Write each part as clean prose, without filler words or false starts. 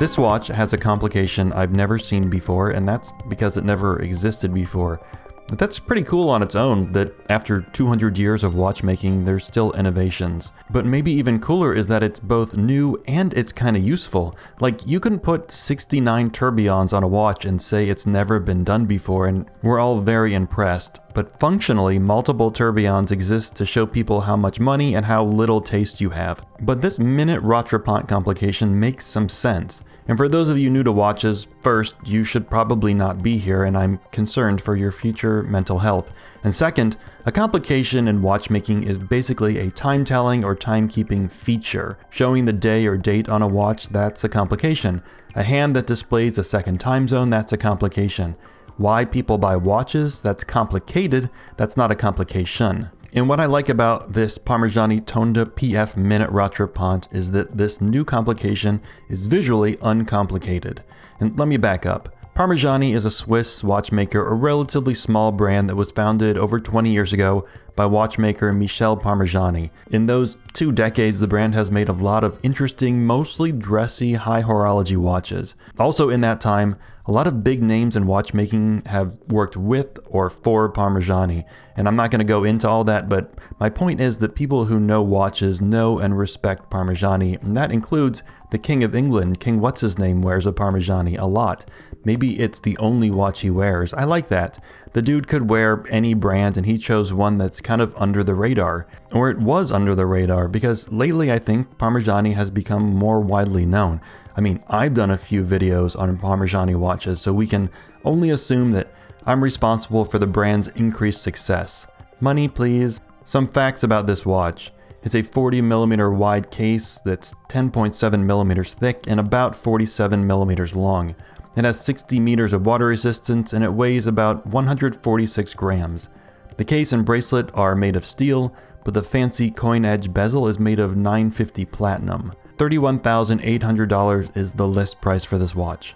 This watch has a complication I've never seen before, and that's because it never existed before. But that's pretty cool on its own, that after 200 years of watchmaking, there's still innovations. But maybe even cooler is that it's both new and it's kind of useful. Like, you can put 69 tourbillons on a watch and say it's never been done before, and we're all very impressed. But functionally, multiple tourbillons exist to show people how much money and how little taste you have. But this minute rattrapante complication makes some sense. And for those of you new to watches, first, you should probably not be here, and I'm concerned for your future mental health. And second, a complication in watchmaking is basically a time-telling or time-keeping feature. Showing the day or date on a watch, that's a complication. A hand that displays a second time zone, that's a complication. Why people buy watches, that's complicated, that's not a complication. And what I like about this Parmigiani Tonda PF Minute Rattrapante is that this new complication is visually uncomplicated. And let me back up. Parmigiani is a Swiss watchmaker, a relatively small brand that was founded over 20 years ago by watchmaker Michel Parmigiani. In those 2 decades, the brand has made a lot of interesting, mostly dressy, high horology watches. Also in that time, a lot of big names in watchmaking have worked with or for Parmigiani. And I'm not going to go into all that, but my point is that people who know watches know and respect Parmigiani, and that includes the King of England. King What's-His-Name wears a Parmigiani a lot. Maybe it's the only watch he wears. I like that. The dude could wear any brand and he chose one that's kind of under the radar. Or it was under the radar, because lately I think Parmigiani has become more widely known. I mean, I've done a few videos on Parmigiani watches, so we can only assume that I'm responsible for the brand's increased success. Money, please. Some facts about this watch. It's a 40mm wide case that's 10.7mm thick and about 47mm long. It has 60 meters of water resistance and it weighs about 146 grams. The case and bracelet are made of steel, but the fancy coin edge bezel is made of 950 platinum. $31,800 is the list price for this watch.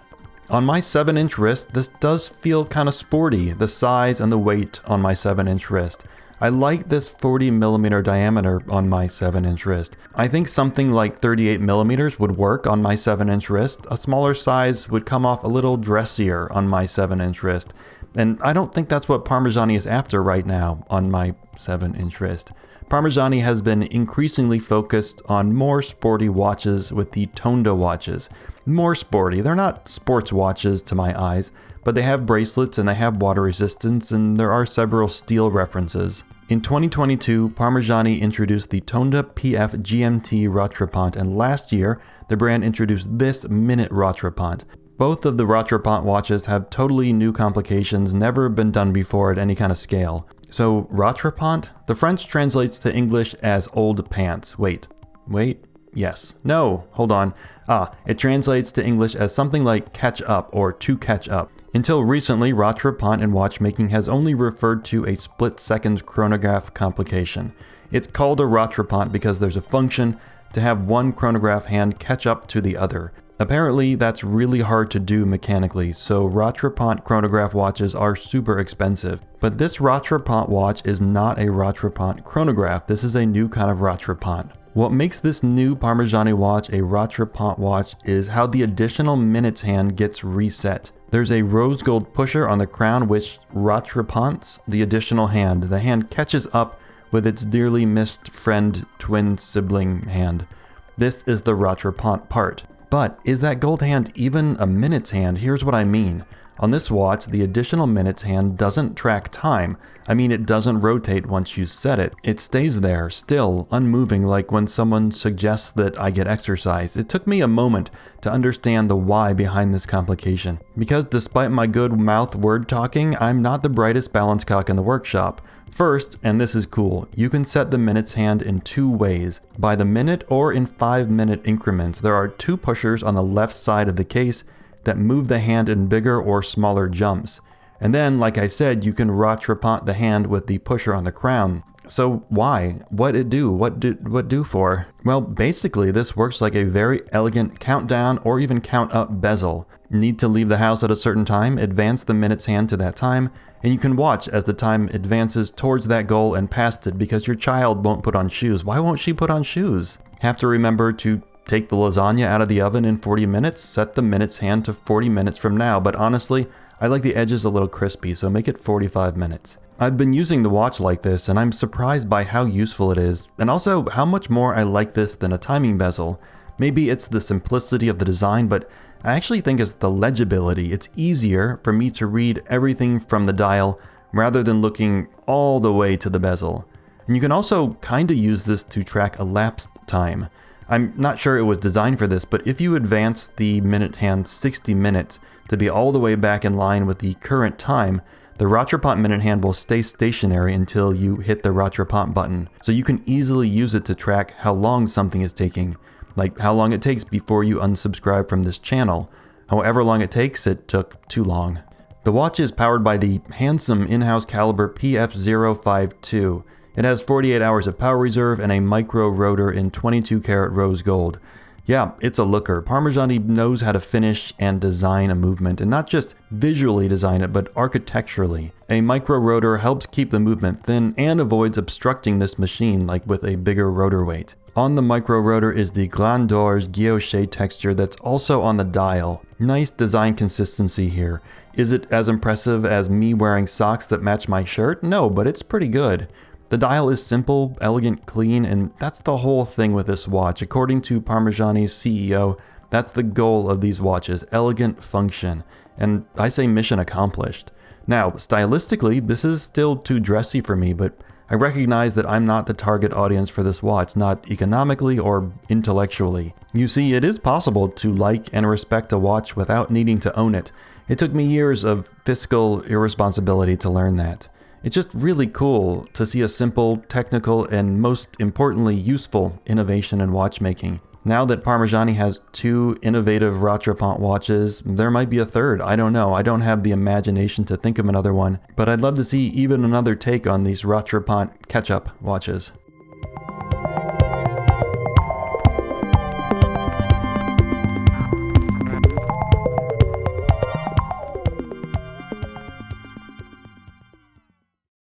On my 7-inch wrist, this does feel kind of sporty, the size and the weight on my 7-inch wrist. I like this 40mm diameter on my 7-inch wrist. I think something like 38mm would work on my 7-inch wrist. A smaller size would come off a little dressier on my 7-inch wrist. And I don't think that's what Parmigiani is after right now on my 7-inch wrist. Parmigiani has been increasingly focused on more sporty watches with the Tonda watches. More sporty. They're not sports watches to my eyes, but they have bracelets and they have water resistance, and there are several steel references. In 2022, Parmigiani introduced the Tonda PF GMT Rattrapante, and last year, the brand introduced this Minute Rattrapante. Both of the Rattrapante watches have totally new complications, never been done before at any kind of scale. So, Rattrapante? The French translates to English as old pants. Wait. Yes. No. Hold on. It translates to English as something like catch up or to catch up. Until recently, Rattrapante in watchmaking has only referred to a split-second chronograph complication. It's called a Rattrapante because there's a function to have one chronograph hand catch up to the other. Apparently, that's really hard to do mechanically, so Rattrapante chronograph watches are super expensive. But this Rattrapante watch is not a Rattrapante chronograph. This is a new kind of Rattrapante. What makes this new Parmigiani watch a Rattrapante watch is how the additional minutes hand gets reset. There's a rose gold pusher on the crown which Rattrapantes the additional hand. The hand catches up with its dearly missed friend twin sibling hand. This is the Rattrapante part. But is that gold hand even a minutes hand? Here's what I mean. On this watch, the additional minutes hand doesn't track time. I mean, it doesn't rotate once you set it. It stays there, still, unmoving, like when someone suggests that I get exercise. It took me a moment to understand the why behind this complication. Because despite my good mouth word talking, I'm not the brightest balance cock in the workshop. First, and this is cool, you can set the minutes hand in 2 ways, by the minute or in 5-minute increments. There are 2 pushers on the left side of the case that move the hand in bigger or smaller jumps. And then, like I said, you can Rattrapante the hand with the pusher on the crown. So why? What it do? What do for? Well, basically this works like a very elegant countdown or even count up bezel. Need to leave the house at a certain time, advance the minutes hand to that time, and you can watch as the time advances towards that goal and past it because your child won't put on shoes. Why won't she put on shoes? Have to remember to take the lasagna out of the oven in 40 minutes, set the minutes hand to 40 minutes from now, but honestly, I like the edges a little crispy, so make it 45 minutes. I've been using the watch like this, and I'm surprised by how useful it is, and also how much more I like this than a timing bezel. Maybe it's the simplicity of the design, but I actually think it's the legibility. It's easier for me to read everything from the dial rather than looking all the way to the bezel. And you can also kind of use this to track elapsed time. I'm not sure it was designed for this, but if you advance the minute hand 60 minutes to be all the way back in line with the current time, the Rattrapante minute hand will stay stationary until you hit the Rattrapante button. So you can easily use it to track how long something is taking, like how long it takes before you unsubscribe from this channel. However long it takes, it took too long. The watch is powered by the handsome in-house caliber PF052. It has 48 hours of power reserve and a micro rotor in 22 karat rose gold. Yeah, it's a looker. Parmigiani knows how to finish and design a movement, and not just visually design it, but architecturally. A micro rotor helps keep the movement thin and avoids obstructing this machine like with a bigger rotor weight. On the micro rotor is the Grand d'Orge guilloché texture that's also on the dial. Nice design consistency here. Is it as impressive as me wearing socks that match my shirt? No, but it's pretty good. The dial is simple, elegant, clean, and that's the whole thing with this watch. According to Parmigiani's CEO, that's the goal of these watches, elegant function. And I say mission accomplished. Now, stylistically, this is still too dressy for me, but I recognize that I'm not the target audience for this watch, not economically or intellectually. You see, it is possible to like and respect a watch without needing to own it. It took me years of fiscal irresponsibility to learn that. It's just really cool to see a simple, technical, and most importantly useful innovation in watchmaking. Now that Parmigiani has 2 innovative Rattrapante watches, there might be a third, I don't know. I don't have the imagination to think of another one, but I'd love to see even another take on these Rattrapante catch-up watches.